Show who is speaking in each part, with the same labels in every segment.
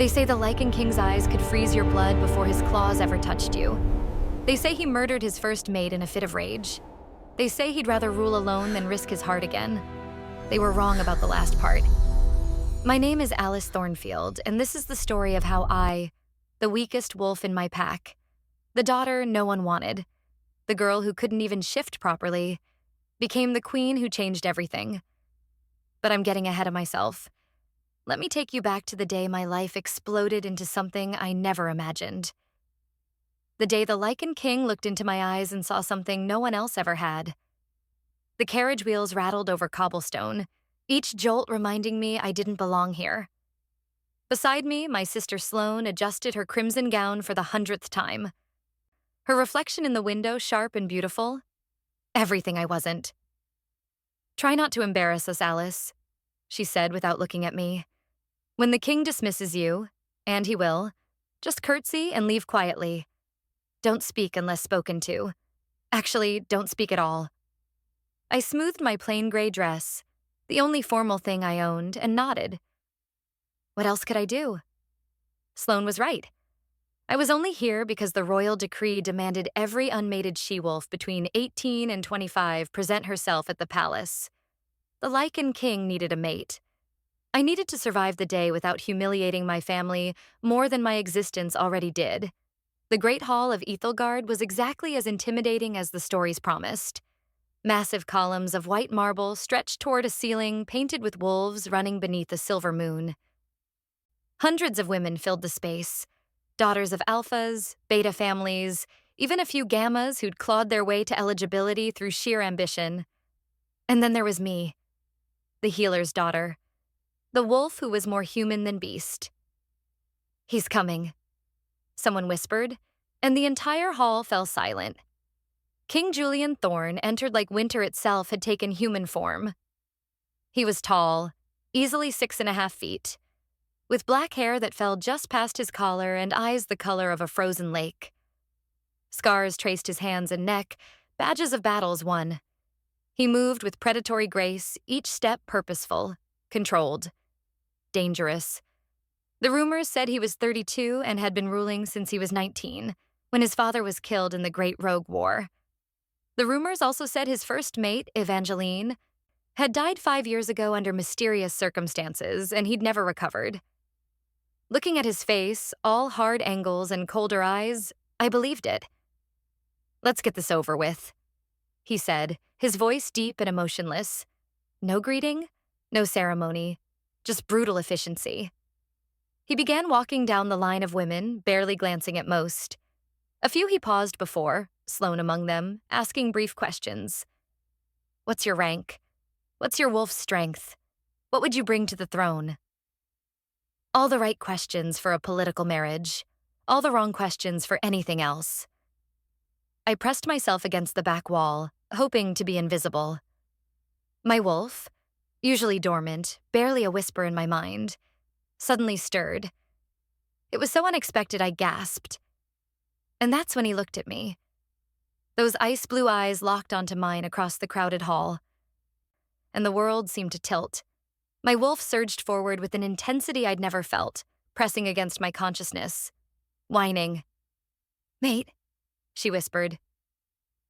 Speaker 1: They say the Lycan King's eyes could freeze your blood before his claws ever touched you. They say he murdered his first mate in a fit of rage. They say he'd rather rule alone than risk his heart again. They were wrong about the last part. My name is Alice Thornfield, and this is the story of how I, the weakest wolf in my pack, the daughter no one wanted, the girl who couldn't even shift properly, became the queen who changed everything. But I'm getting ahead of myself. Let me take you back to the day my life exploded into something I never imagined. The day the Lycan King looked into my eyes and saw something no one else ever had. The carriage wheels rattled over cobblestone, each jolt reminding me I didn't belong here. Beside me, my sister Sloane adjusted her crimson gown for the 100th time. Her reflection in the window sharp and beautiful. Everything I wasn't. "Try not to embarrass us, Alice," she said without looking at me. "When the king dismisses you, and he will, just curtsy and leave quietly. Don't speak unless spoken to. Actually, don't speak at all." I smoothed my plain gray dress, the only formal thing I owned, and nodded. What else could I do? Sloane was right. I was only here because the royal decree demanded every unmated she-wolf between 18 and 25 present herself at the palace. The Lycan King needed a mate. I needed to survive the day without humiliating my family more than my existence already did. The Great Hall of Ethelgard was exactly as intimidating as the stories promised. Massive columns of white marble stretched toward a ceiling painted with wolves running beneath a silver moon. Hundreds of women filled the space. Daughters of alphas, beta families, even a few gammas who'd clawed their way to eligibility through sheer ambition. And then there was me, the healer's daughter, the wolf who was more human than beast. "He's coming," someone whispered, and the entire hall fell silent. King Julian Thorn entered like winter itself had taken human form. He was tall, easily 6.5 feet, with black hair that fell just past his collar and eyes the color of a frozen lake. Scars traced his hands and neck, badges of battles won. He moved with predatory grace, each step purposeful, controlled, dangerous. The rumors said he was 32 and had been ruling since he was 19, when his father was killed in the Great Rogue War. The rumors also said his first mate, Evangeline, had died 5 years ago under mysterious circumstances, and he'd never recovered. Looking at his face, all hard angles and colder eyes, I believed it. "Let's get this over with," he said, his voice deep and emotionless. No greeting, no ceremony, just brutal efficiency. He began walking down the line of women, barely glancing at most. A few he paused before, Sloane among them, asking brief questions. "What's your rank? What's your wolf's strength? What would you bring to the throne?" All the right questions for a political marriage, all the wrong questions for anything else. I pressed myself against the back wall, hoping to be invisible. My wolf, usually dormant, barely a whisper in my mind, suddenly stirred. It was so unexpected I gasped. And that's when he looked at me. Those ice blue eyes locked onto mine across the crowded hall. And the world seemed to tilt. My wolf surged forward with an intensity I'd never felt, pressing against my consciousness, whining. "Mate," she whispered.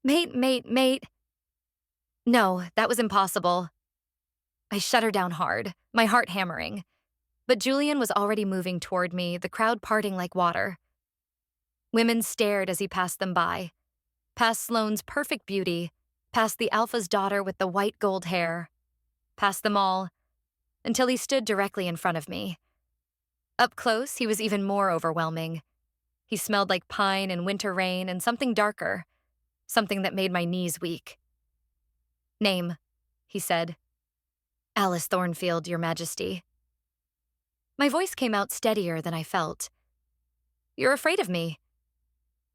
Speaker 1: "Mate, mate, mate." No, that was impossible. I shut her down hard, my heart hammering. But Julian was already moving toward me, the crowd parting like water. Women stared as he passed them by, past Sloane's perfect beauty, past the alpha's daughter with the white gold hair, past them all, until he stood directly in front of me. Up close, he was even more overwhelming. He smelled like pine and winter rain and something darker, something that made my knees weak. "Name," he said. "Alice Thornfield, Your Majesty." My voice came out steadier than I felt. "You're afraid of me."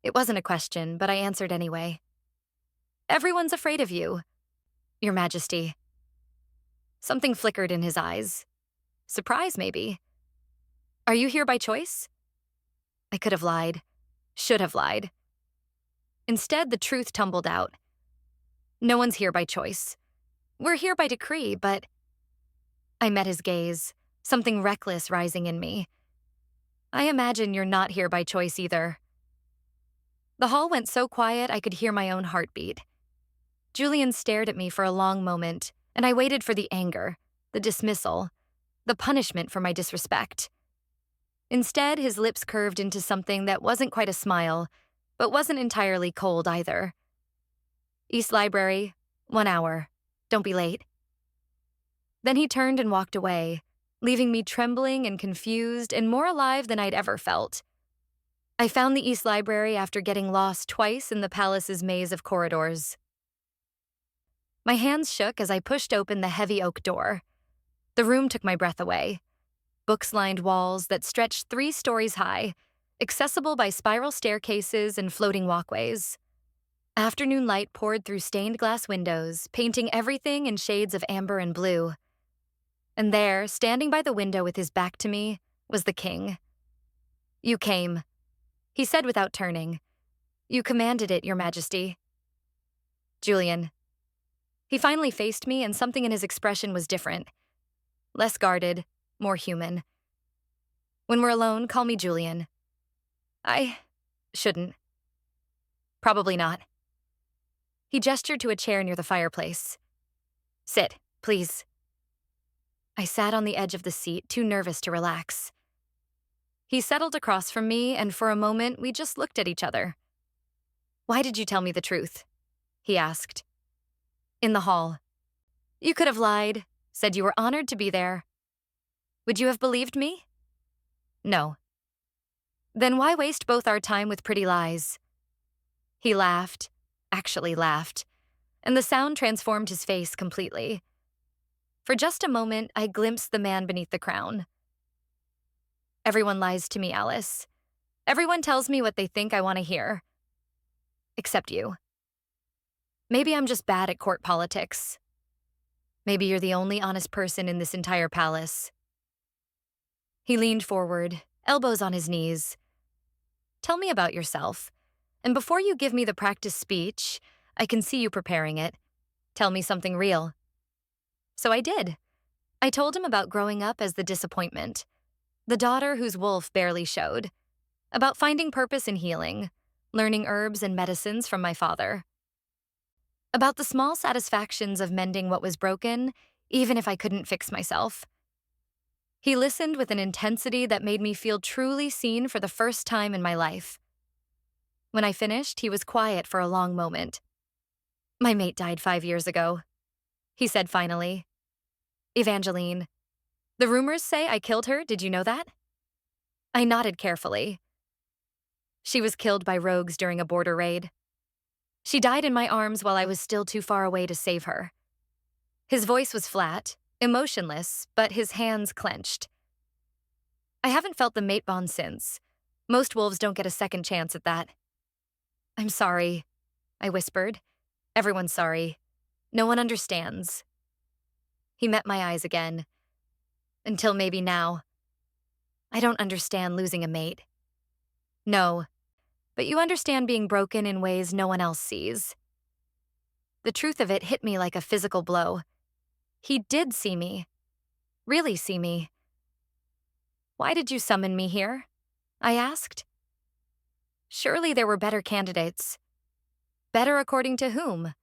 Speaker 1: It wasn't a question, but I answered anyway. "Everyone's afraid of you, Your Majesty." Something flickered in his eyes. Surprise, maybe. "Are you here by choice?" I could have lied. Should have lied. Instead, the truth tumbled out. No one's here by choice. We're here by decree, but... I met his gaze, something reckless rising in me. I imagine you're not here by choice either. The hall went so quiet I could hear my own heartbeat. Julian stared at me for a long moment, and I waited for the anger, the dismissal, the punishment for my disrespect. Instead, his lips curved into something that wasn't quite a smile, but wasn't entirely cold either. East Library, 1 hour. Don't be late. Then he turned and walked away, leaving me trembling and confused and more alive than I'd ever felt. I found the East Library after getting lost twice in the palace's maze of corridors. My hands shook as I pushed open the heavy oak door. The room took my breath away. Books-lined walls that stretched 3 stories high, accessible by spiral staircases and floating walkways. Afternoon light poured through stained glass windows, painting everything in shades of amber and blue. And there, standing by the window with his back to me, was the king. "You came," he said without turning. "You commanded it, Your Majesty." Julian. He finally faced me, and something in his expression was different. Less guarded, more human. "When we're alone, call me Julian." I shouldn't. Probably not. He gestured to a chair near the fireplace. "Sit, please." I sat on the edge of the seat, too nervous to relax. He settled across from me, and for a moment, we just looked at each other. "Why did you tell me the truth?" he asked. "In the hall. You could have lied, said you were honored to be there. Would you have believed me?" "No." "Then why waste both our time with pretty lies?" He laughed, actually laughed, and the sound transformed his face completely. For just a moment, I glimpsed the man beneath the crown. "Everyone lies to me, Alice. Everyone tells me what they think I want to hear. Except you. Maybe I'm just bad at court politics. Maybe you're the only honest person in this entire palace." He leaned forward, elbows on his knees. "Tell me about yourself. And before you give me the practice speech, I can see you preparing it. Tell me something real." So I did. I told him about growing up as the disappointment, the daughter whose wolf barely showed, about finding purpose in healing, learning herbs and medicines from my father, about the small satisfactions of mending what was broken, even if I couldn't fix myself. He listened with an intensity that made me feel truly seen for the first time in my life. When I finished, he was quiet for a long moment. "My mate died 5 years ago," he said finally. "Evangeline. The rumors say I killed her, did you know that?" I nodded carefully. "She was killed by rogues during a border raid. She died in my arms while I was still too far away to save her." His voice was flat, emotionless, but his hands clenched. "I haven't felt the mate bond since. Most wolves don't get a second chance at that." "I'm sorry," I whispered. "Everyone's sorry. No one understands." He met my eyes again. "Until maybe now. I don't understand losing a mate." "No, but you understand being broken in ways no one else sees." The truth of it hit me like a physical blow. He did see me. Really see me. "Why did you summon me here?" I asked. "Surely there were better candidates." "Better according to whom?"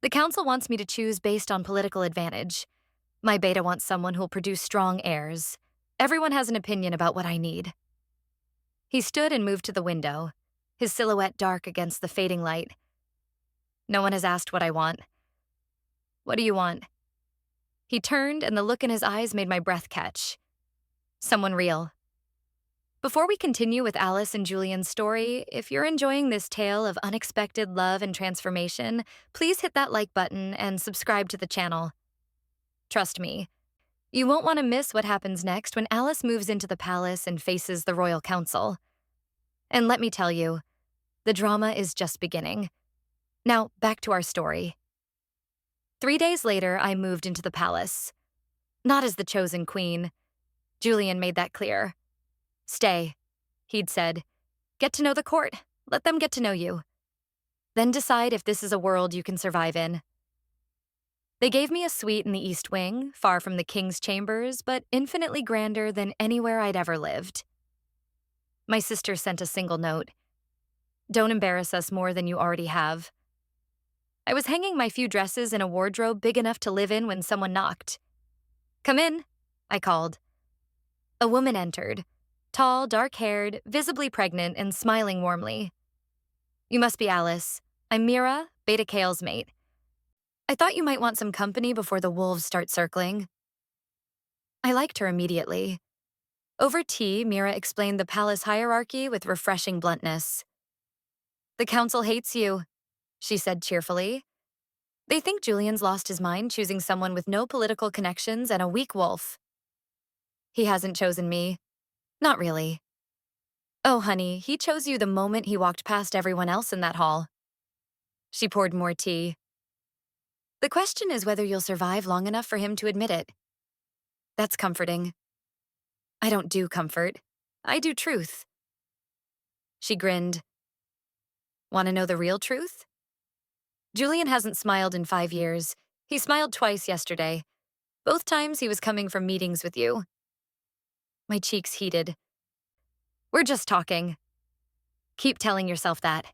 Speaker 1: "The council wants me to choose based on political advantage. My beta wants someone who'll produce strong heirs. Everyone has an opinion about what I need." He stood and moved to the window, his silhouette dark against the fading light. "No one has asked what I want." "What do you want?" He turned, and the look in his eyes made my breath catch. "Someone real." Before we continue with Alice and Julian's story, if you're enjoying this tale of unexpected love and transformation, please hit that like button and subscribe to the channel. Trust me, you won't want to miss what happens next when Alice moves into the palace and faces the royal council. And let me tell you, the drama is just beginning. Now, back to our story. 3 days later, I moved into the palace. Not as the chosen queen. Julian made that clear. "Stay," he'd said. "Get to know the court. Let them get to know you. Then decide if this is a world you can survive in." They gave me a suite in the East Wing, far from the king's chambers, but infinitely grander than anywhere I'd ever lived. My sister sent a single note. Don't embarrass us more than you already have. I was hanging my few dresses in a wardrobe big enough to live in when someone knocked. Come in, I called. A woman entered, tall, dark-haired, visibly pregnant, and smiling warmly. You must be Alice. I'm Mira, Beta Kale's mate. I thought you might want some company before the wolves start circling. I liked her immediately. Over tea, Mira explained the palace hierarchy with refreshing bluntness. The council hates you, she said cheerfully. They think Julian's lost his mind choosing someone with no political connections and a weak wolf. He hasn't chosen me. Not really. Oh, honey, he chose you the moment he walked past everyone else in that hall. She poured more tea. The question is whether you'll survive long enough for him to admit it. That's comforting. I don't do comfort. I do truth. She grinned. Want to know the real truth? Julian hasn't smiled in 5 years. He smiled twice yesterday. Both times he was coming from meetings with you. My cheeks heated. We're just talking. Keep telling yourself that.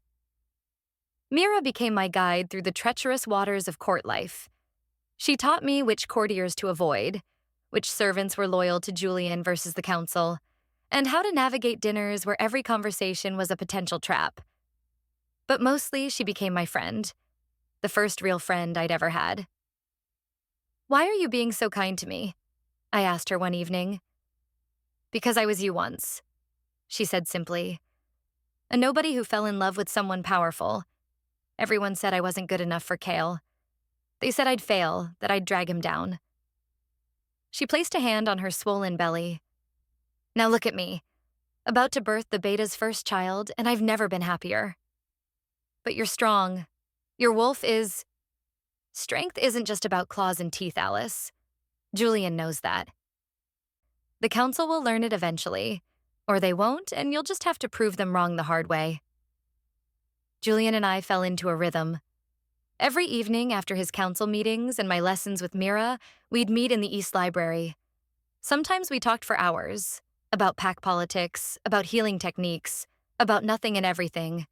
Speaker 1: Mira became my guide through the treacherous waters of court life. She taught me which courtiers to avoid, which servants were loyal to Julian versus the council, and how to navigate dinners where every conversation was a potential trap. But mostly, she became my friend, the first real friend I'd ever had. Why are you being so kind to me? I asked her one evening. Because I was you once, she said simply. A nobody who fell in love with someone powerful. Everyone said I wasn't good enough for Kale. They said I'd fail, that I'd drag him down. She placed a hand on her swollen belly. Now look at me, about to birth the beta's first child, and I've never been happier. But you're strong. Your wolf is... Strength isn't just about claws and teeth, Alice. Julian knows that. The council will learn it eventually, or they won't, and you'll just have to prove them wrong the hard way. Julian and I fell into a rhythm. Every evening after his council meetings and my lessons with Mira, we'd meet in the East Library. Sometimes we talked for hours, about pack politics, about healing techniques, about nothing and everything.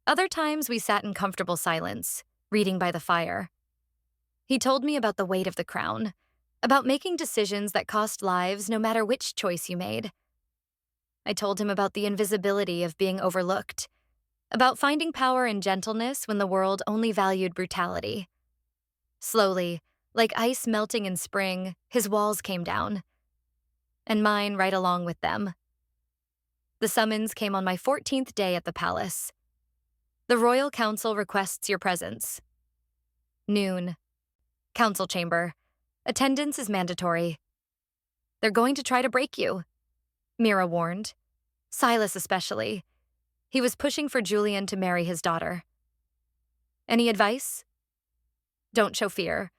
Speaker 1: Other times we sat in comfortable silence, reading by the fire. He told me about the weight of the crown, about making decisions that cost lives no matter which choice you made. I told him about the invisibility of being overlooked, about finding power in gentleness when the world only valued brutality. Slowly, like ice melting in spring, his walls came down, and mine right along with them. The summons came on my 14th day at the palace. The Royal Council requests your presence. Noon. Council chamber. Attendance is mandatory. They're going to try to break you, Mira warned. Silas especially. He was pushing for Julian to marry his daughter. Any advice? Don't show fear.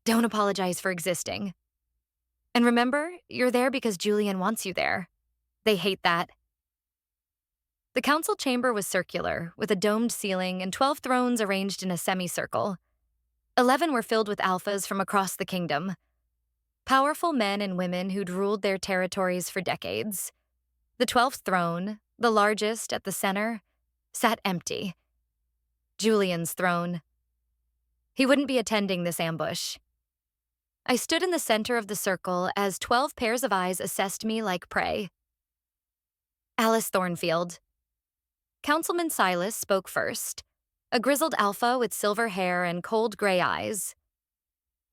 Speaker 1: Don't apologize for existing. And remember, you're there because Julian wants you there. They hate that. The council chamber was circular, with a domed ceiling and 12 thrones arranged in a semicircle. 11 were filled with alphas from across the kingdom. Powerful men and women who'd ruled their territories for decades. The 12th throne, the largest at the center, sat empty. Julian's throne. He wouldn't be attending this ambush. I stood in the center of the circle as 12 pairs of eyes assessed me like prey. Alice Thornfield. Councilman Silas spoke first, a grizzled alpha with silver hair and cold gray eyes.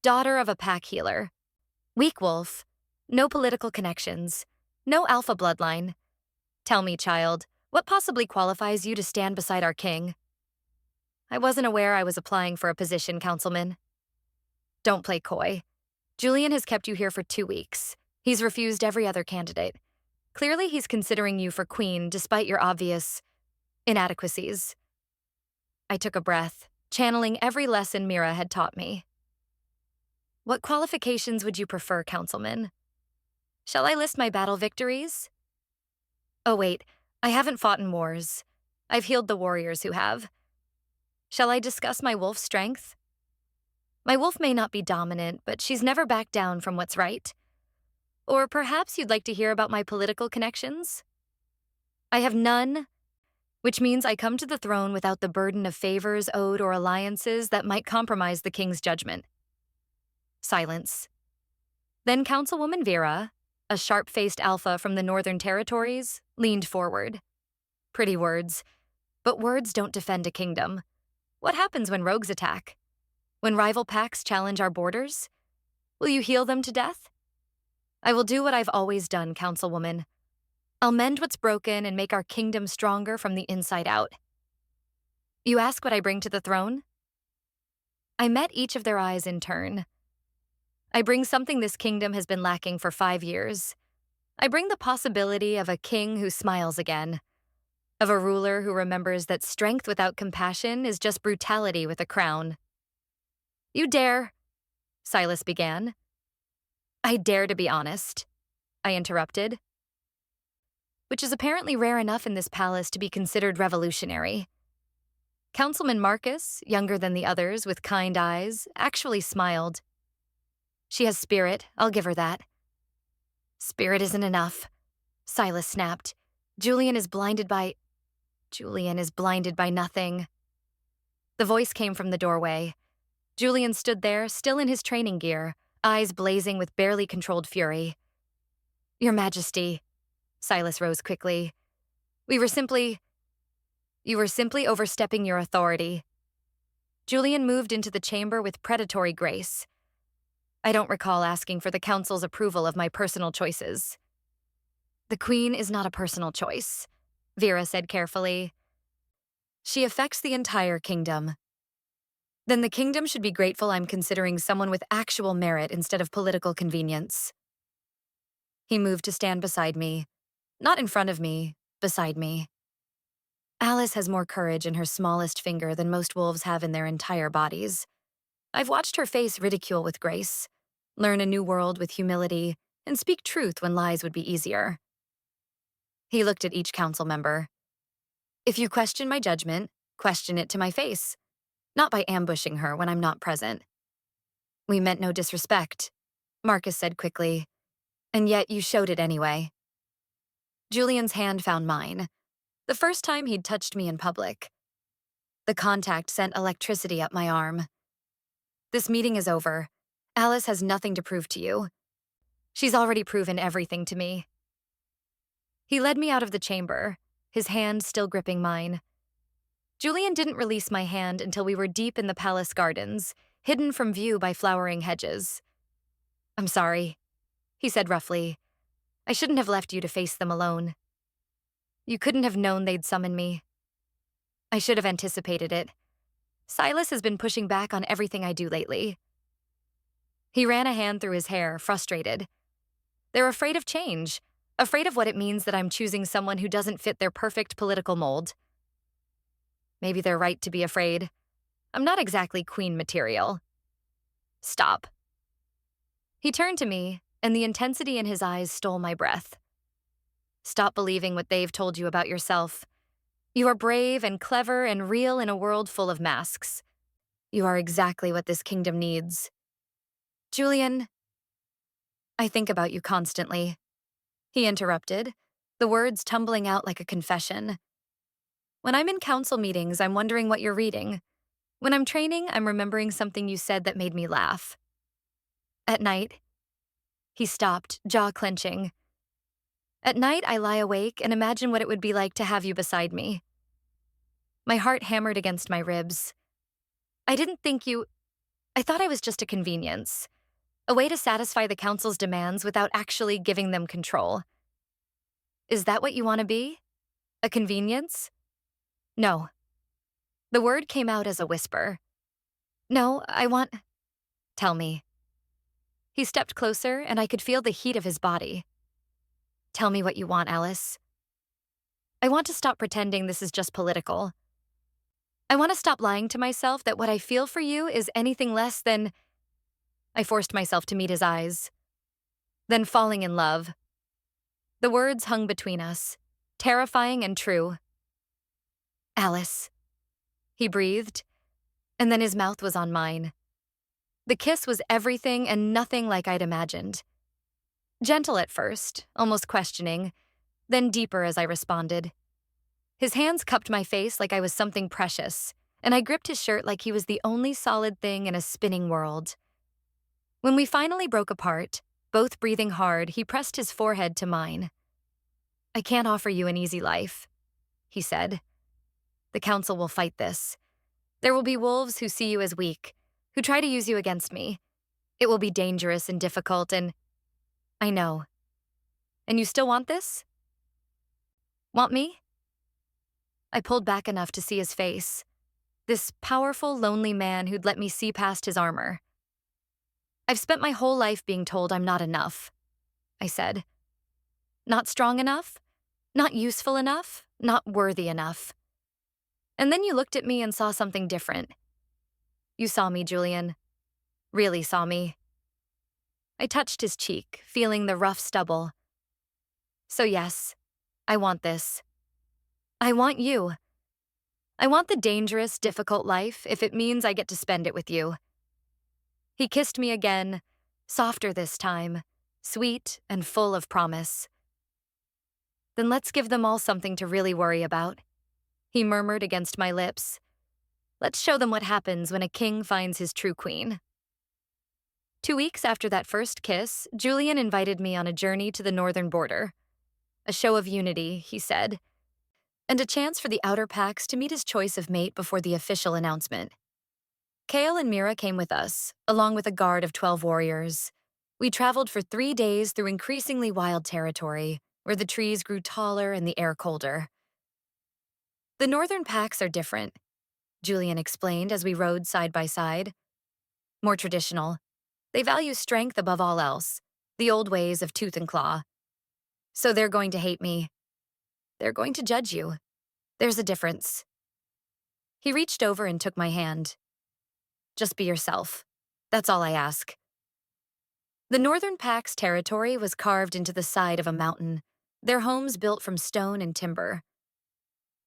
Speaker 1: Daughter of a pack healer. Weak wolf. No political connections. No alpha bloodline. Tell me, child, what possibly qualifies you to stand beside our king? I wasn't aware I was applying for a position, Councilman. Don't play coy. Julian has kept you here for 2 weeks. He's refused every other candidate. Clearly, he's considering you for queen despite your obvious inadequacies. I took a breath, channeling every lesson Mira had taught me. What qualifications would you prefer, Councilman? Shall I list my battle victories? Oh wait, I haven't fought in wars. I've healed the warriors who have. Shall I discuss my wolf's strength? My wolf may not be dominant, but she's never backed down from what's right. Or perhaps you'd like to hear about my political connections? I have none, which means I come to the throne without the burden of favors owed or alliances that might compromise the king's judgment. Silence. Then Councilwoman Vera, a sharp-faced alpha from the Northern Territories, leaned forward. Pretty words, but words don't defend a kingdom. What happens when rogues attack? When rival packs challenge our borders? Will you heal them to death? I will do what I've always done, Councilwoman. I'll mend what's broken and make our kingdom stronger from the inside out. You ask what I bring to the throne? I met each of their eyes in turn. I bring something this kingdom has been lacking for 5 years. I bring the possibility of a king who smiles again, of a ruler who remembers that strength without compassion is just brutality with a crown. You dare, Silas began. I dare to be honest, I interrupted. Which is apparently rare enough in this palace to be considered revolutionary. Councilman Marcus, younger than the others with kind eyes, actually smiled. She has spirit, I'll give her that. Spirit isn't enough, Silas snapped. Julian is blinded by nothing. The voice came from the doorway. Julian stood there, still in his training gear, eyes blazing with barely controlled fury. Your Majesty, Silas rose quickly. You were simply overstepping your authority. Julian moved into the chamber with predatory grace. I don't recall asking for the council's approval of my personal choices. The Queen is not a personal choice, Vera said carefully. She affects the entire kingdom. Then the kingdom should be grateful I'm considering someone with actual merit instead of political convenience. He moved to stand beside me. Not in front of me, beside me. Alice has more courage in her smallest finger than most wolves have in their entire bodies. I've watched her face ridicule with grace, learn a new world with humility, and speak truth when lies would be easier. He looked at each council member. If you question my judgment, question it to my face, not by ambushing her when I'm not present. We meant no disrespect, Marcus said quickly, and yet you showed it anyway. Julian's hand found mine, the first time he'd touched me in public. The contact sent electricity up my arm. This meeting is over. Alice has nothing to prove to you. She's already proven everything to me. He led me out of the chamber, his hand still gripping mine. Julian didn't release my hand until we were deep in the palace gardens, hidden from view by flowering hedges. I'm sorry, he said roughly. I shouldn't have left you to face them alone. You couldn't have known they'd summon me. I should have anticipated it. Silas has been pushing back on everything I do lately. He ran a hand through his hair, frustrated. They're afraid of change, afraid of what it means that I'm choosing someone who doesn't fit their perfect political mold. Maybe they're right to be afraid. I'm not exactly queen material. Stop. He turned to me, and the intensity in his eyes stole my breath. Stop believing what they've told you about yourself. You are brave and clever and real in a world full of masks. You are exactly what this kingdom needs. Julian, I think about you constantly. He interrupted, the words tumbling out like a confession. When I'm in council meetings, I'm wondering what you're reading. When I'm training, I'm remembering something you said that made me laugh. At night, he stopped, jaw clenching. At night, I lie awake and imagine what it would be like to have you beside me. My heart hammered against my ribs. I thought I was just a convenience, a way to satisfy the council's demands without actually giving them control. Is that what you want to be? A convenience? No. The word came out as a whisper. No, Tell me. He stepped closer, and I could feel the heat of his body. Tell me what you want, Alice. I want to stop pretending this is just political. I want to stop lying to myself that what I feel for you is anything less than... I forced myself to meet his eyes. Then falling in love. The words hung between us, terrifying and true. Alice. He breathed, and then his mouth was on mine. The kiss was everything and nothing like I'd imagined. Gentle at first, almost questioning, then deeper as I responded. His hands cupped my face like I was something precious, and I gripped his shirt like he was the only solid thing in a spinning world. When we finally broke apart, both breathing hard, he pressed his forehead to mine. "I can't offer you an easy life," he said. "The council will fight this. There will be wolves who see you as weak, who try to use you against me. It will be dangerous and difficult, and I know. And you still want this? Want me?" I pulled back enough to see his face. This powerful, lonely man who'd let me see past his armor. "I've spent my whole life being told I'm not enough," I said. "Not strong enough, not useful enough, not worthy enough. And then you looked at me and saw something different. You saw me, Julian. Really saw me." I touched his cheek, feeling the rough stubble. "So yes, I want this. I want you. I want the dangerous, difficult life if it means I get to spend it with you." He kissed me again, softer this time, sweet and full of promise. "Then let's give them all something to really worry about," he murmured against my lips. "Let's show them what happens when a king finds his true queen." 2 weeks after that first kiss, Julian invited me on a journey to the northern border. A show of unity, he said, and a chance for the outer packs to meet his choice of mate before the official announcement. Kale and Mira came with us, along with a guard of 12 warriors. We traveled for 3 days through increasingly wild territory, where the trees grew taller and the air colder. "The northern packs are different," Julian explained as we rode side by side. "More traditional. They value strength above all else, the old ways of tooth and claw. So they're going to hate me. They're going to judge you. There's a difference." He reached over and took my hand. "Just be yourself. That's all I ask." The Northern Pack's territory was carved into the side of a mountain, their homes built from stone and timber.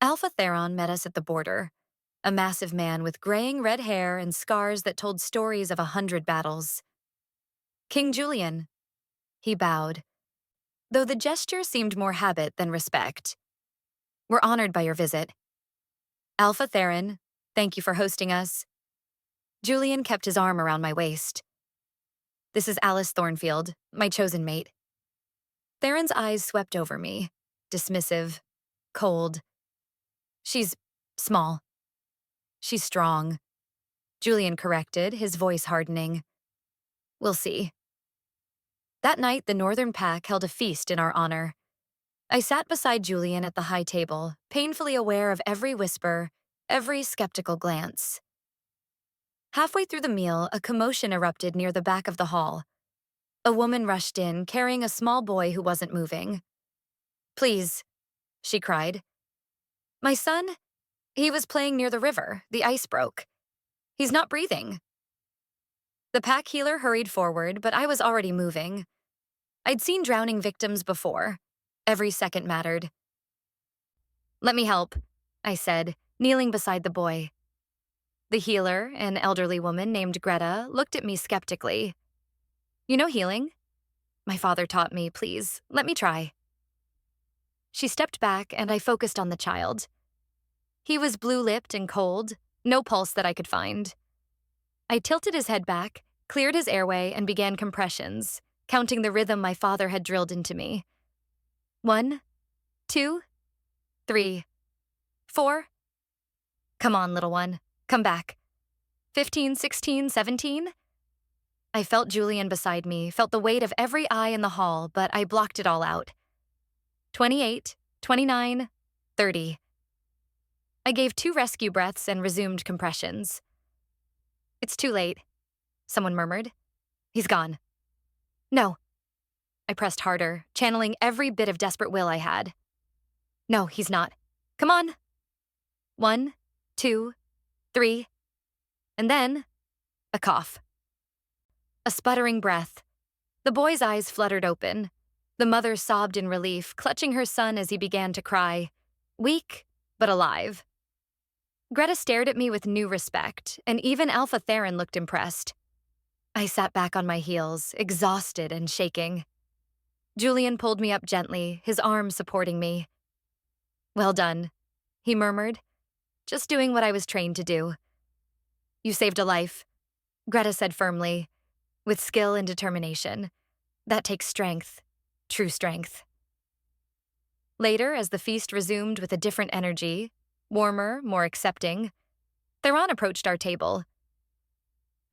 Speaker 1: Alpha Theron met us at the border, a massive man with graying red hair and scars that told stories of 100 battles. "King Julian." He bowed, though the gesture seemed more habit than respect. "We're honored by your visit." "Alpha Theron, thank you for hosting us." Julian kept his arm around my waist. "This is Alice Thornfield, my chosen mate." Theron's eyes swept over me, dismissive, cold. "She's small. She's strong," Julian corrected, his voice hardening. "We'll see." That night, the Northern Pack held a feast in our honor. I sat beside Julian at the high table, painfully aware of every whisper, every skeptical glance. Halfway through the meal, a commotion erupted near the back of the hall. A woman rushed in, carrying a small boy who wasn't moving. "Please," she cried. "My son, he was playing near the river. The ice broke. He's not breathing." The pack healer hurried forward, but I was already moving. I'd seen drowning victims before. Every second mattered. "Let me help," I said, kneeling beside the boy. The healer, an elderly woman named Greta, looked at me skeptically. "You know healing?" "My father taught me, please. Let me try." She stepped back, and I focused on the child. He was blue-lipped and cold, no pulse that I could find. I tilted his head back, cleared his airway, and began compressions, counting the rhythm my father had drilled into me. 1, 2, 3, 4. "Come on, little one. Come back. 15, 16, 17. I felt Julian beside me, felt the weight of every eye in the hall, but I blocked it all out. 28, 29, 30. I gave 2 rescue breaths and resumed compressions. "It's too late," someone murmured. "He's gone." "No." I pressed harder, channeling every bit of desperate will I had. "No, he's not. Come on." 1, 2, 3. And then, a cough. A sputtering breath. The boy's eyes fluttered open. The mother sobbed in relief, clutching her son as he began to cry. Weak, but alive. Greta stared at me with new respect, and even Alpha Theron looked impressed. I sat back on my heels, exhausted and shaking. Julian pulled me up gently, his arm supporting me. "Well done. he murmured. Just doing what I was trained to do. You saved a life, Greta said firmly, with skill and determination. That takes strength, true strength. Later, as the feast resumed with a different energy, warmer, more accepting, Theron approached our table.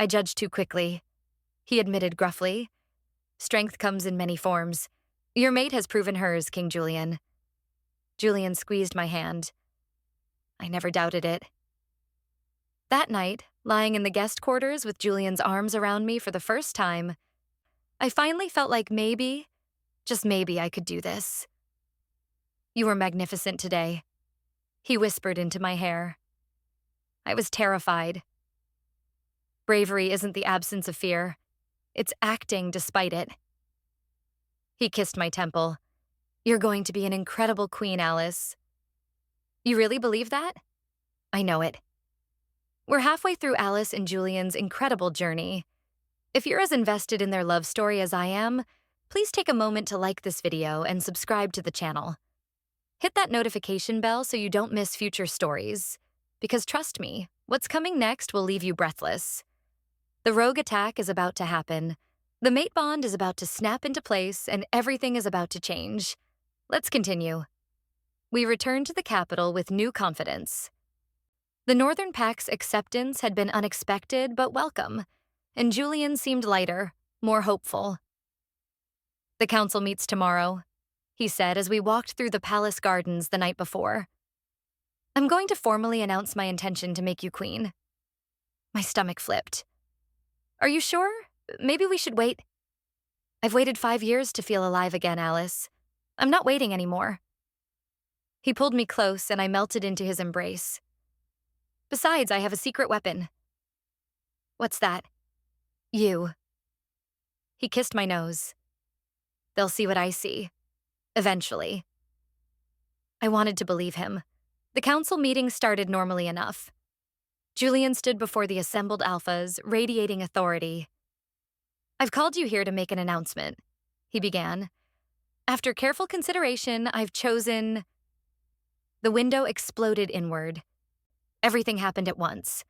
Speaker 1: I judged too quickly, he admitted gruffly. Strength comes in many forms. Your mate has proven hers, King Julian. Julian squeezed my hand. I never doubted it. That night, lying in the guest quarters with Julian's arms around me for the first time, I finally felt like maybe, just maybe, I could do this. You were magnificent today, he whispered into my hair. I was terrified. Bravery isn't the absence of fear. It's acting despite it. He kissed my temple. You're going to be an incredible queen, Alice. You really believe that? I know it. We're halfway through Alice and Julian's incredible journey. If you're as invested in their love story as I am, please take a moment to like this video and subscribe to the channel. Hit that notification bell so you don't miss future stories. Because trust me, what's coming next will leave you breathless. The rogue attack is about to happen. The mate bond is about to snap into place, and everything is about to change. Let's continue. We returned to the capital with new confidence. The Northern Pack's acceptance had been unexpected but welcome, and Julian seemed lighter, more hopeful. The council meets tomorrow, he said as we walked through the palace gardens the night before. I'm going to formally announce my intention to make you queen. My stomach flipped. Are you sure? Maybe we should wait. I've waited 5 years to feel alive again, Alice. I'm not waiting anymore. He pulled me close and I melted into his embrace. Besides, I have a secret weapon. What's that? You. He kissed my nose. They'll see what I see. Eventually. I wanted to believe him. The council meeting started normally enough. Julian stood before the assembled alphas, radiating authority. I've called you here to make an announcement, he began. After careful consideration, I've chosen... The window exploded inward. Everything happened at once.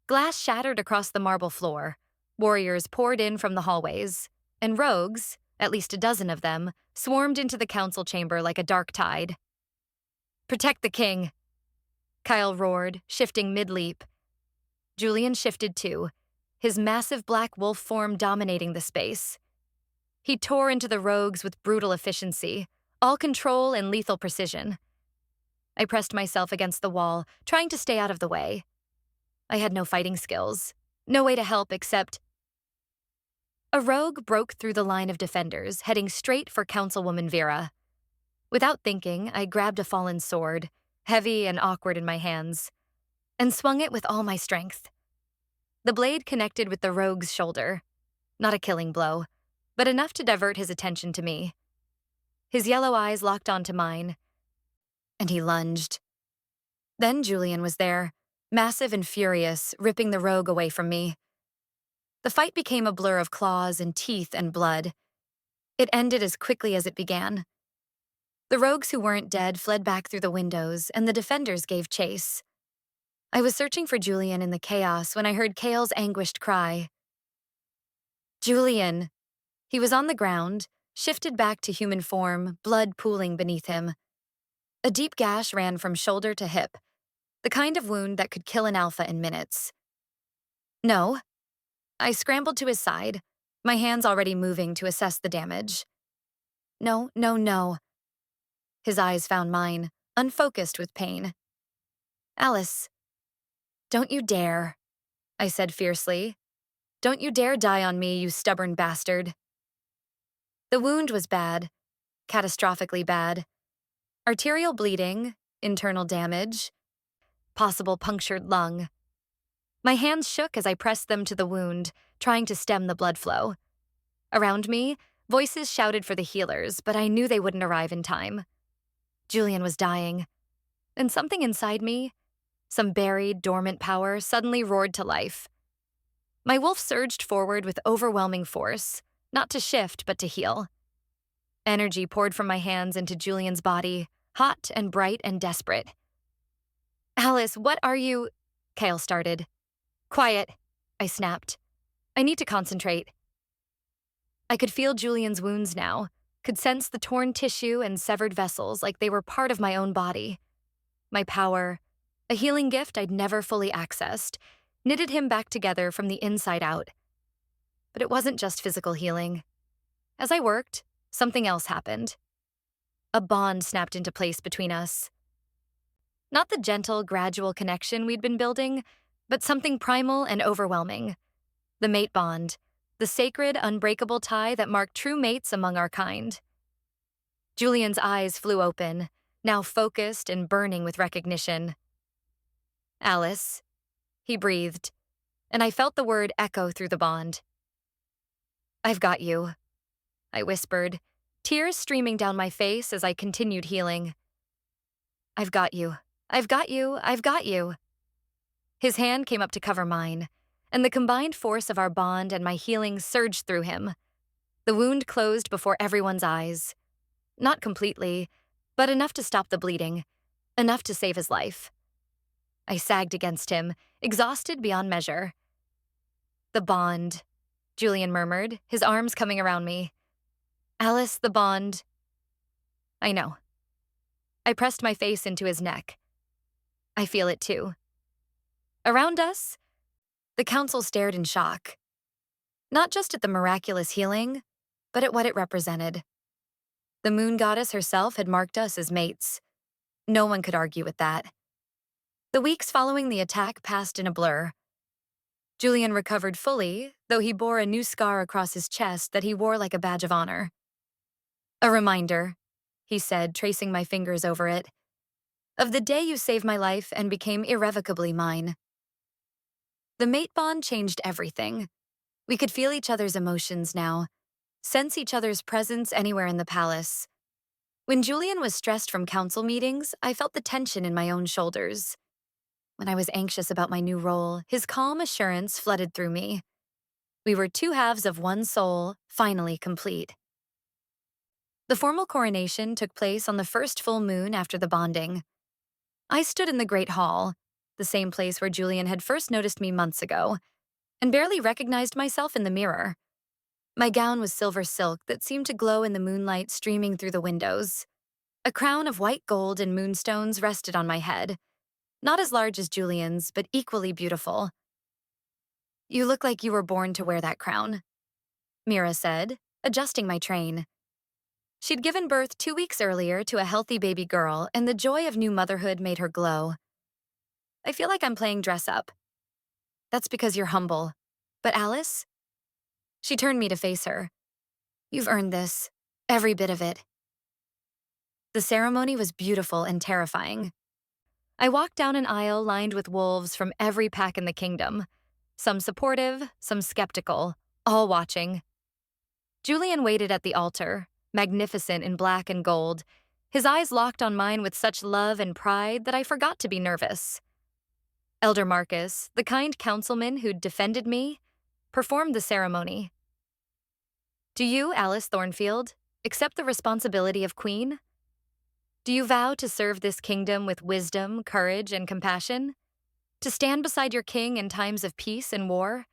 Speaker 1: Glass shattered across the marble floor. Warriors poured in from the hallways. And rogues, at least a dozen of them, swarmed into the council chamber like a dark tide. Protect the king, Kyle roared, shifting mid-leap. Julian shifted too, his massive black wolf form dominating the space. He tore into the rogues with brutal efficiency, all control and lethal precision. I pressed myself against the wall, trying to stay out of the way. I had no fighting skills, no way to help except... A rogue broke through the line of defenders, heading straight for Councilwoman Vera. Without thinking, I grabbed a fallen sword, heavy and awkward in my hands, and swung it with all my strength. The blade connected with the rogue's shoulder. Not a killing blow, but enough to divert his attention to me. His yellow eyes locked onto mine, and he lunged. Then Julian was there, massive and furious, ripping the rogue away from me. The fight became a blur of claws and teeth and blood. It ended as quickly as it began. The rogues who weren't dead fled back through the windows, and the defenders gave chase. I was searching for Julian in the chaos when I heard Kale's anguished cry. Julian! He was on the ground, shifted back to human form, blood pooling beneath him. A deep gash ran from shoulder to hip, the kind of wound that could kill an alpha in minutes. No. I scrambled to his side, my hands already moving to assess the damage. No, no, no. His eyes found mine, unfocused with pain. Alice, don't you dare, I said fiercely. Don't you dare die on me, you stubborn bastard. The wound was bad, catastrophically bad. Arterial bleeding, internal damage, possible punctured lung. My hands shook as I pressed them to the wound, trying to stem the blood flow. Around me, voices shouted for the healers, but I knew they wouldn't arrive in time. Julian was dying, and something inside me, some buried, dormant power, suddenly roared to life. My wolf surged forward with overwhelming force, not to shift, but to heal. Energy poured from my hands into Julian's body, hot and bright and desperate. Alice, what are you? Kale started. Quiet, I snapped. I need to concentrate. I could feel Julian's wounds now, could sense the torn tissue and severed vessels like they were part of my own body. My power, a healing gift I'd never fully accessed, knitted him back together from the inside out. But it wasn't just physical healing. As I worked, something else happened. A bond snapped into place between us. Not the gentle, gradual connection we'd been building, but something primal and overwhelming. The mate bond, the sacred, unbreakable tie that marked true mates among our kind. Julian's eyes flew open, now focused and burning with recognition. Alice, he breathed, and I felt the word echo through the bond. I've got you, I whispered, tears streaming down my face as I continued healing. I've got you. I've got you. I've got you. His hand came up to cover mine, and the combined force of our bond and my healing surged through him. The wound closed before everyone's eyes. Not completely, but enough to stop the bleeding, enough to save his life. I sagged against him, exhausted beyond measure. The bond, Julian murmured, his arms coming around me. Alice, the bond. I know. I pressed my face into his neck. I feel it too. Around us, the council stared in shock. Not just at the miraculous healing, but at what it represented. The moon goddess herself had marked us as mates. No one could argue with that. The weeks following the attack passed in a blur. Julian recovered fully, though he bore a new scar across his chest that he wore like a badge of honor. A reminder, he said, tracing my fingers over it, of the day you saved my life and became irrevocably mine. The mate bond changed everything. We could feel each other's emotions now, sense each other's presence anywhere in the palace. When Julian was stressed from council meetings, I felt the tension in my own shoulders. When I was anxious about my new role, his calm assurance flooded through me. We were two halves of one soul, finally complete. The formal coronation took place on the first full moon after the bonding. I stood in the Great Hall, the same place where Julian had first noticed me months ago, and barely recognized myself in the mirror. My gown was silver silk that seemed to glow in the moonlight streaming through the windows. A crown of white gold and moonstones rested on my head, not as large as Julian's, but equally beautiful. You look like you were born to wear that crown, Mira said, adjusting my train. She'd given birth 2 weeks earlier to a healthy baby girl, and the joy of new motherhood made her glow. I feel like I'm playing dress up. That's because you're humble. But Alice? She turned me to face her. You've earned this, every bit of it. The ceremony was beautiful and terrifying. I walked down an aisle lined with wolves from every pack in the kingdom, some supportive, some skeptical, all watching. Julian waited at the altar, magnificent in black and gold, his eyes locked on mine with such love and pride that I forgot to be nervous. Elder Marcus, the kind councilman who'd defended me, performed the ceremony. Do you, Alice Thornfield, accept the responsibility of queen? Do you vow to serve this kingdom with wisdom, courage, and compassion? To stand beside your king in times of peace and war?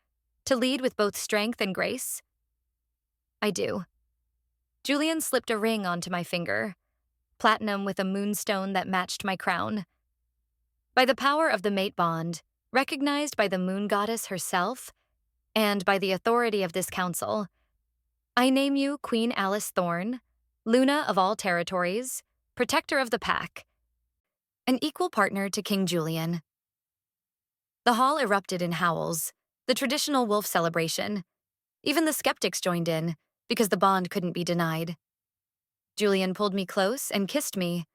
Speaker 1: To lead with both strength and grace? I do. Julian slipped a ring onto my finger, platinum with a moonstone that matched my crown. By the power of the mate bond, recognized by the moon goddess herself, and by the authority of this council, I name you Queen Alice Thorne, Luna of all territories, protector of the pack, an equal partner to King Julian. The hall erupted in howls, the traditional wolf celebration. Even the skeptics joined in, because the bond couldn't be denied. Julian pulled me close and kissed me,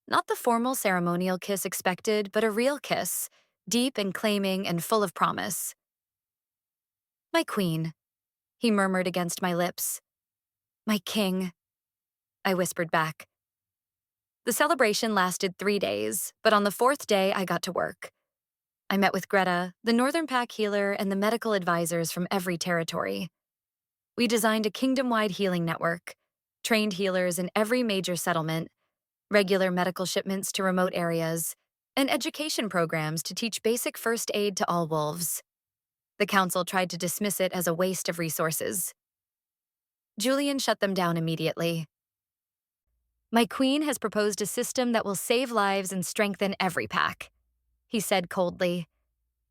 Speaker 1: not the formal ceremonial kiss expected, but a real kiss, deep and claiming and full of promise. My queen, he murmured against my lips. My king, I whispered back. The celebration lasted 3 days, but on the 4th day I got to work. I met with Greta, the Northern Pack healer, and the medical advisors from every territory. We designed a kingdom-wide healing network, trained healers in every major settlement, regular medical shipments to remote areas, and education programs to teach basic first aid to all wolves. The council tried to dismiss it as a waste of resources. Julian shut them down immediately. My queen has proposed a system that will save lives and strengthen every pack, he said coldly.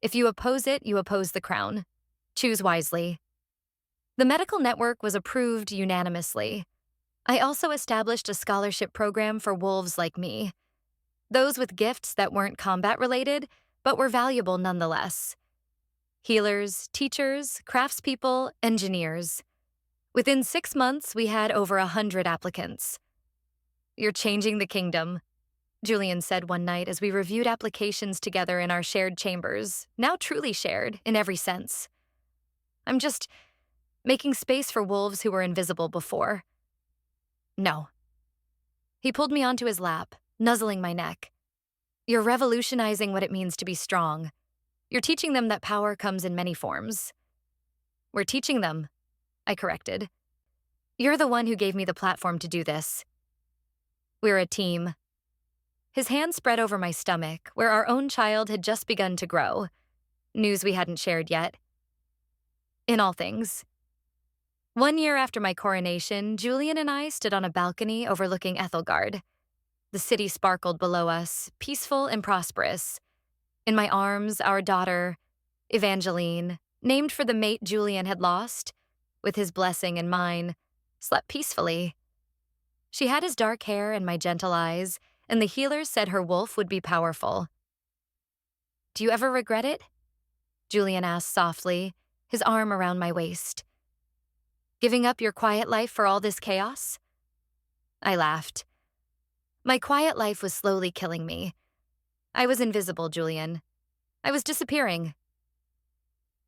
Speaker 1: If you oppose it, you oppose the crown. Choose wisely. The medical network was approved unanimously. I also established a scholarship program for wolves like me, those with gifts that weren't combat-related, but were valuable nonetheless. Healers, teachers, craftspeople, engineers. Within 6 months, we had over 100 applicants. You're changing the kingdom, Julian said one night as we reviewed applications together in our shared chambers, now truly shared in every sense. I'm just making space for wolves who were invisible before. No. He pulled me onto his lap, nuzzling my neck. You're revolutionizing what it means to be strong. You're teaching them that power comes in many forms. We're teaching them, I corrected. You're the one who gave me the platform to do this. We're a team. His hand spread over my stomach, where our own child had just begun to grow. News we hadn't shared yet. In all things. 1 year after my coronation, Julian and I stood on a balcony overlooking Ethelgard. The city sparkled below us, peaceful and prosperous. In my arms, our daughter, Evangeline, named for the mate Julian had lost, with his blessing and mine, slept peacefully. She had his dark hair and my gentle eyes, and the healers said her wolf would be powerful. Do you ever regret it? Julian asked softly, his arm around my waist. Giving up your quiet life for all this chaos? I laughed. My quiet life was slowly killing me. I was invisible, Julian. I was disappearing.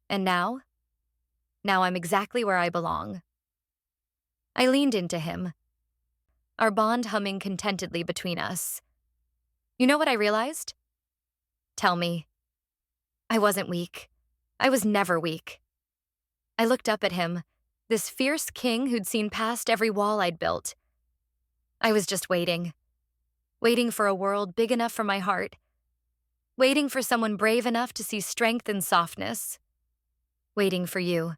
Speaker 1: And now? Now I'm exactly where I belong. I leaned into him, our bond humming contentedly between us. You know what I realized? Tell me. I wasn't weak. I was never weak. I looked up at him, this fierce king who'd seen past every wall I'd built. I was just waiting for a world big enough for my heart, waiting for someone brave enough to see strength and softness, waiting for you.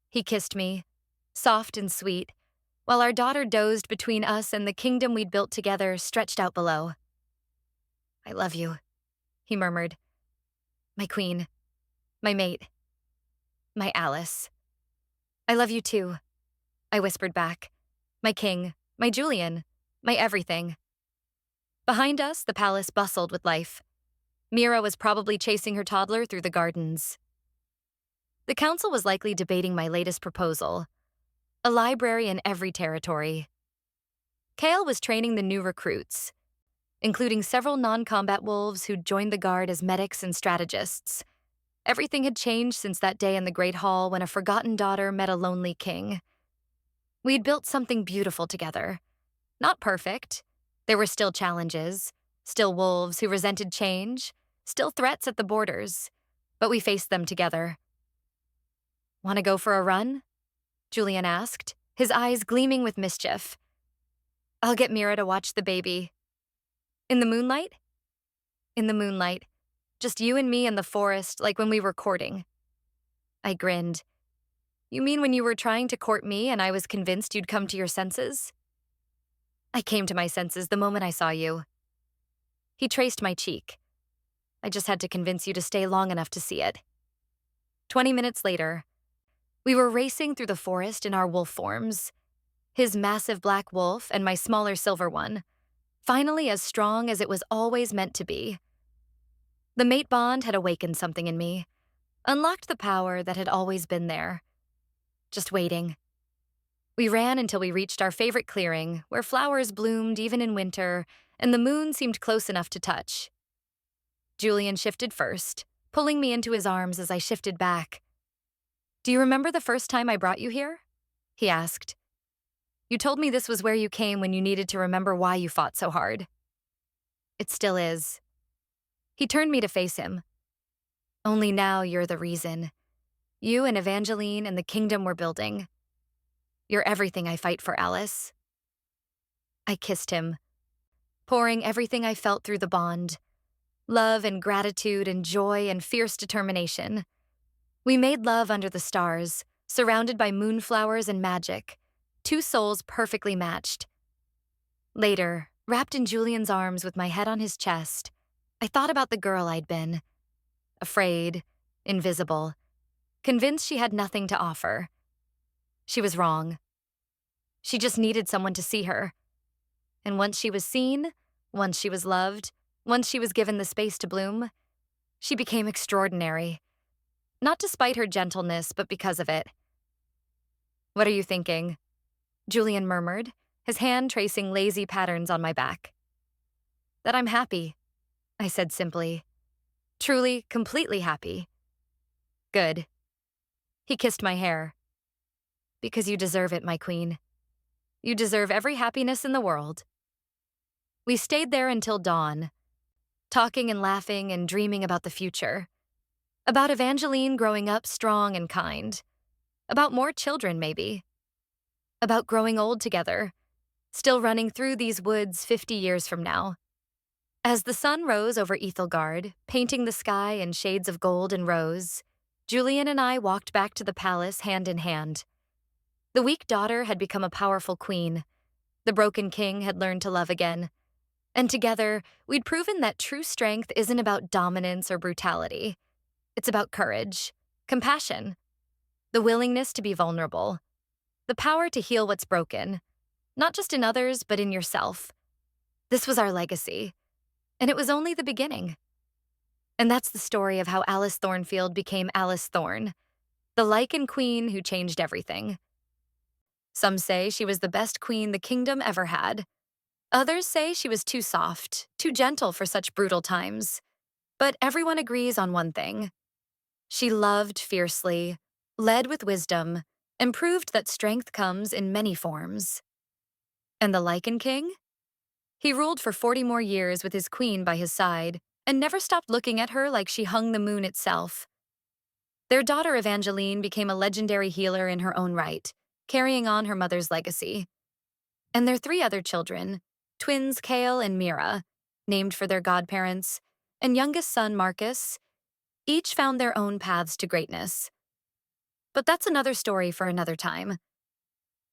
Speaker 1: He kissed me, soft and sweet, while our daughter dozed between us and the kingdom we'd built together stretched out below. I love you, he murmured. My queen, my mate, my Alice. I love you too, I whispered back. My king, my Julian, my everything. Behind us, the palace bustled with life. Mira was probably chasing her toddler through the gardens. The council was likely debating my latest proposal, a library in every territory. Kale was training the new recruits, including several non-combat wolves who'd joined the guard as medics and strategists. Everything had changed since that day in the Great Hall when a forgotten daughter met a lonely king. We'd built something beautiful together. Not perfect. There were still challenges, still wolves who resented change, still threats at the borders, but we faced them together. Want to go for a run? Julian asked, his eyes gleaming with mischief. I'll get Mira to watch the baby. In the moonlight? In the moonlight. Just you and me in the forest, like when we were courting. I grinned. You mean when you were trying to court me and I was convinced you'd come to your senses? I came to my senses the moment I saw you. He traced my cheek. I just had to convince you to stay long enough to see it. 20 minutes later, we were racing through the forest in our wolf forms. His massive black wolf and my smaller silver one, finally as strong as it was always meant to be. The mate bond had awakened something in me, unlocked the power that had always been there. Just waiting. We ran until we reached our favorite clearing, where flowers bloomed even in winter, and the moon seemed close enough to touch. Julian shifted first, pulling me into his arms as I shifted back. Do you remember the first time I brought you here? He asked. You told me this was where you came when you needed to remember why you fought so hard. It still is. He turned me to face him. Only now you're the reason. You and Evangeline and the kingdom we're building. You're everything I fight for, Alice. I kissed him. pouring everything I felt through the bond. Love and gratitude and joy and fierce determination. We made love under the stars, surrounded by moonflowers and magic, two souls perfectly matched. Later, wrapped in Julian's arms with my head on his chest, I thought about the girl I'd been. Afraid, invisible, convinced she had nothing to offer. She was wrong. She just needed someone to see her. And once she was seen, once she was loved, once she was given the space to bloom, she became extraordinary. Not despite her gentleness, but because of it. "What are you thinking?" Julian murmured, his hand tracing lazy patterns on my back. "That I'm happy," I said simply. "Truly, completely happy." "Good." He kissed my hair. "Because you deserve it, my queen. You deserve every happiness in the world." We stayed there until dawn, talking and laughing and dreaming about the future. About Evangeline growing up strong and kind. About more children, maybe. About growing old together, still running through these woods 50 years from now. As the sun rose over Ethelgard, painting the sky in shades of gold and rose, Julian and I walked back to the palace hand in hand. The weak daughter had become a powerful queen. The broken king had learned to love again. And together, we'd proven that true strength isn't about dominance or brutality. It's about courage, compassion, the willingness to be vulnerable, the power to heal what's broken, not just in others, but in yourself. This was our legacy, and it was only the beginning. And that's the story of how Alice Thornfield became Alice Thorne, the Lycan queen who changed everything. Some say she was the best queen the kingdom ever had. Others say she was too soft, too gentle for such brutal times. But everyone agrees on one thing. She loved fiercely, led with wisdom, and proved that strength comes in many forms. And the Lycan King? He ruled for 40 more years with his queen by his side, and never stopped looking at her like she hung the moon itself. Their daughter Evangeline became a legendary healer in her own right, carrying on her mother's legacy. And their 3 other children, twins Kale and Mira, named for their godparents, and youngest son Marcus, each found their own paths to greatness. But that's another story for another time.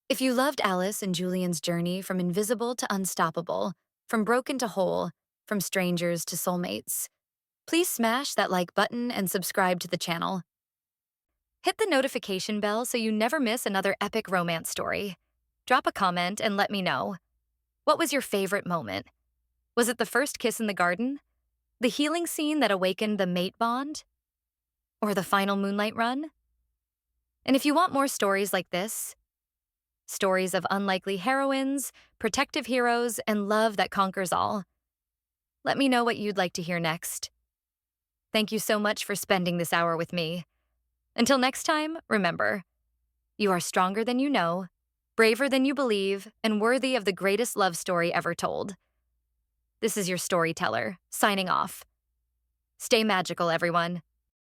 Speaker 1: If you loved Alice and Julian's journey from invisible to unstoppable, from broken to whole, from strangers to soulmates, please smash that like button and subscribe to the channel. Hit the notification bell so you never miss another epic romance story. Drop a comment and let me know. What was your favorite moment? Was it the first kiss in the garden? The healing scene that awakened the mate bond? Or the final moonlight run? And if you want more stories like this, stories of unlikely heroines, protective heroes, and love that conquers all, let me know what you'd like to hear next. Thank you so much for spending this hour with me. Until next time, remember, you are stronger than you know, braver than you believe, and worthy of the greatest love story ever told. This is your storyteller, signing off. Stay magical, everyone.